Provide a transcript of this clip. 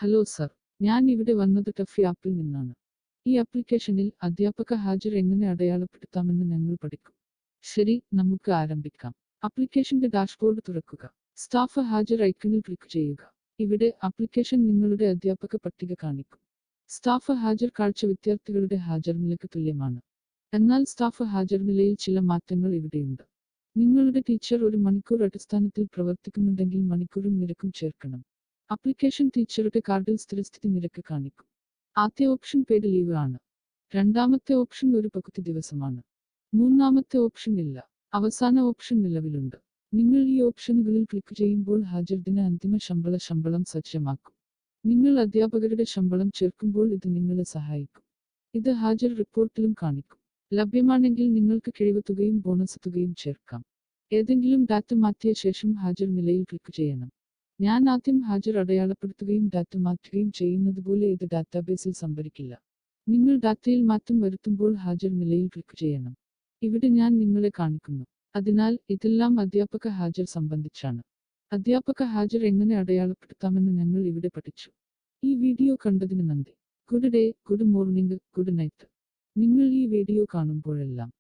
Hello sir, ഞാൻ ഇവിടെ വന്നത് ടഫി ആപ്പിൽ നിന്നാണ്. ഈ ആപ്ലിക്കേഷനിൽ അധ്യാപക ഹാജർ എങ്ങനെ അടയാളപ്പെടുത്താമെന്ന് ഞങ്ങൾ പഠിക്കും. ശരി, നമുക്ക് ആരംഭിക്കാം. ആപ്ലിക്കേഷന്റെ ഡാഷ്ബോർഡ് തുറക്കുക. സ്റ്റാഫ് ഹാജർ ഐക്കണിൽ ക്ലിക്ക് ചെയ്യുക. ഇവിടെ ആപ്ലിക്കേഷൻ നിങ്ങളുടെ അധ്യാപക പട്ടിക കാണിക്കും. സ്റ്റാഫ് ഹാജർ കാഴ്ച വിദ്യാർത്ഥികളുടെ ഹാജർ നിലക്ക് തുല്യമാണ്. എന്നാൽ സ്റ്റാഫ് ഹാജർ നിലയിൽ ചില മാറ്റങ്ങൾ ഇവിടെയുണ്ട്. നിങ്ങളുടെ ടീച്ചർ ഒരു മണിക്കൂർ അടിസ്ഥാനത്തിൽ പ്രവർത്തിക്കുന്നുണ്ടെങ്കിൽ മണിക്കൂറും നിരക്കും ചേർക്കണം. ആപ്ലിക്കേഷൻ ടീച്ചറുടെ കാർഡിൽ സ്ഥിരസ്ഥിതി നിരക്ക് കാണിക്കും. ആദ്യ ഓപ്ഷൻ പെയ്ഡ് ലീവ് ആണ്. രണ്ടാമത്തെ ഓപ്ഷൻ ഒരു പകുതി ദിവസമാണ്. മൂന്നാമത്തെ ഓപ്ഷൻ ഇല്ല. അവസാന ഓപ്ഷൻ നിലവിലുണ്ട്. നിങ്ങൾ ഈ ഓപ്ഷനുകളിൽ ക്ലിക്ക് ചെയ്യുമ്പോൾ ഹാജർ ദിന അന്തിമ ശമ്പളം സജ്ജമാക്കും. നിങ്ങൾ അധ്യാപകരുടെ ശമ്പളം ചേർക്കുമ്പോൾ ഇത് നിങ്ങളെ സഹായിക്കും. ഇത് ഹാജർ റിപ്പോർട്ടിലും കാണിക്കും. ലഭ്യമാണെങ്കിൽ നിങ്ങൾക്ക് കിഴിവ് തുകയും ബോണസ് തുകയും ചേർക്കാം. ഏതെങ്കിലും ഡാറ്റ മാറ്റിയ ശേഷം ഹാജർ നിലയിൽ ക്ലിക്ക് ചെയ്യണം. ഞാൻ ആദ്യം ഹാജർ അടയാളപ്പെടുത്തുകയും ഡാറ്റ മാറ്റുകയും ചെയ്യുന്നതുപോലെ ഇത് ഡാറ്റാബേസിൽ സംഭരിക്കില്ല. നിങ്ങൾ ഡാറ്റയിൽ മാറ്റം വരുത്തുമ്പോൾ ഹാജർ നിലയിൽ ക്ലിക്ക് ചെയ്യണം. ഇവിടെ ഞാൻ നിങ്ങളെ കാണിക്കുന്നു. അതിനാൽ ഇതെല്ലാം അധ്യാപക ഹാജർ സംബന്ധിച്ചാണ്. അധ്യാപക ഹാജർ എങ്ങനെ അടയാളപ്പെടുത്താമെന്ന് ഞങ്ങൾ ഇവിടെ പഠിച്ചു. ഈ വീഡിയോ കണ്ടതിന് നന്ദി. Good day, good morning, good night. നിങ്ങൾ ഈ വീഡിയോ കാണുമ്പോഴെല്ലാം